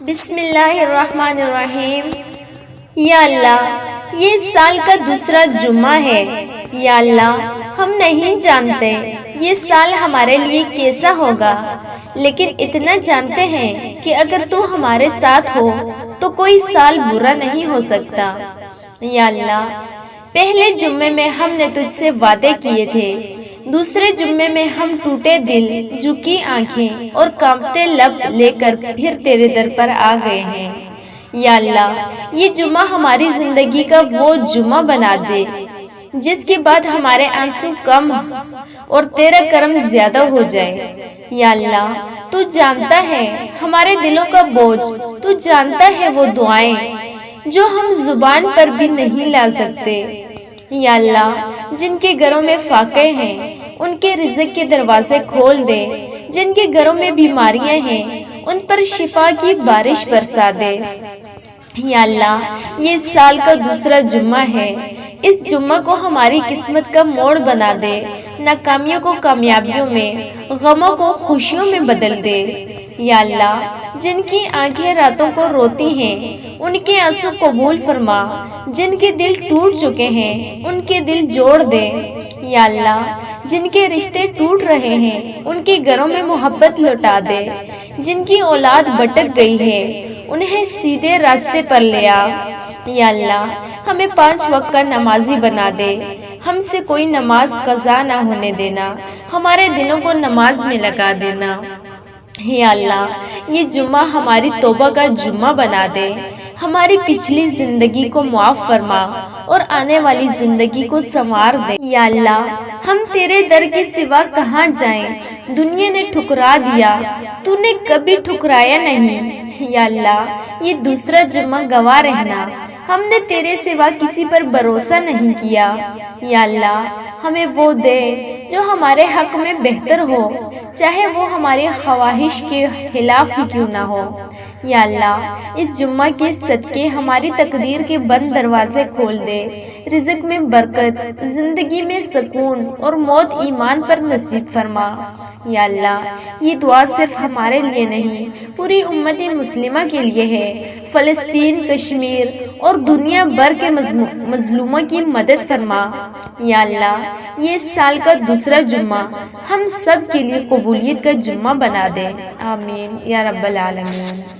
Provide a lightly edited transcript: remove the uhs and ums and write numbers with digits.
بسم اللہ الرحمن الرحیم۔ یا اللہ، یہ اس سال کا دوسرا جمعہ ہے۔ یا اللہ، ہم نہیں جانتے یہ سال ہمارے لیے کیسا ہوگا، لیکن اتنا جانتے ہیں کہ اگر تو ہمارے ساتھ ہو تو کوئی سال برا نہیں ہو سکتا۔ یا اللہ، پہلے جمعے میں ہم نے تجھ سے وعدے کیے تھے، دوسرے جمعے میں ہم ٹوٹے دل، جھکی آنکھیں اور کانپتے لب لے کر پھر تیرے در پر آ گئے ہیں۔ یا اللہ، یہ جمعہ ہماری زندگی کا وہ جمعہ بنا دے جس کے بعد ہمارے آنسو کم اور تیرا کرم زیادہ ہو جائے۔ یا اللہ، تو جانتا ہے ہمارے دلوں کا بوجھ، تو جانتا ہے وہ دعائیں جو ہم زبان پر بھی نہیں لا سکتے۔ یا اللہ، جن کے گھروں میں فاقے ہیں ان کے رزق کے دروازے کھول دے، جن کے گھروں میں بیماریاں ہیں ان پر شفا کی بارش برسا دے۔ یا اللہ، یہ اس سال کا دوسرا جمعہ ہے، اس جمعہ کو ہماری قسمت کا موڑ بنا دے، ناکامیوں کو کامیابیوں میں، غموں کو خوشیوں میں بدل دے۔ یا اللہ، جن کی آنکھیں راتوں کو روتی ہیں ان کے آنسو قبول فرما، جن کے دل ٹوٹ چکے ہیں ان کے دل جوڑ دے۔ یا اللہ، جن کے رشتے ٹوٹ رہے ہیں ان کے گھروں میں محبت لوٹا دے، جن کی اولاد بھٹک گئی ہے انہیں سیدھے راستے پر لے آ۔ یا اللہ، ہمیں 5 وقت کا نمازی بنا دے، ہم سے کوئی نماز قضا نہ ہونے دینا، ہمارے دلوں کو نماز میں لگا دینا۔ یا اللہ، یہ جمعہ ہماری توبہ کا جمعہ بنا دے، ہماری پچھلی زندگی کو معاف فرما اور آنے والی زندگی کو سنوار دے۔ یا اللہ، ہم تیرے در کے سوا کہاں جائیں، دنیا نے ٹھکرا دیا، تو نے کبھی ٹھکرایا نہیں۔ یا اللہ، یہ دوسرا جمعہ گواہ رہنا، ہم نے تیرے سوا کسی پر بھروسہ نہیں کیا۔ یا اللہ، ہمیں وہ دے جو ہمارے حق میں بہتر ہو، چاہے وہ ہماری خواہش کے خلاف ہی کیوں نہ ہو۔ یا اللہ، اس جمعہ کے صدقے ہماری تقدیر کے بند دروازے کھول دے، رزق میں برکت، زندگی میں سکون اور موت ایمان پر نصیب فرما۔ یا اللہ، یہ دعا صرف ہمارے لیے نہیں پوری امت مسلمہ کے لیے ہے، فلسطین، کشمیر اور دنیا بھر کے مظلوموں کی مدد فرما۔ یا اللہ، یہ اس سال کا دوسرا جمعہ ہم سب کے لیے قبولیت کا جمعہ بنا دے، آمین یا رب العالمین۔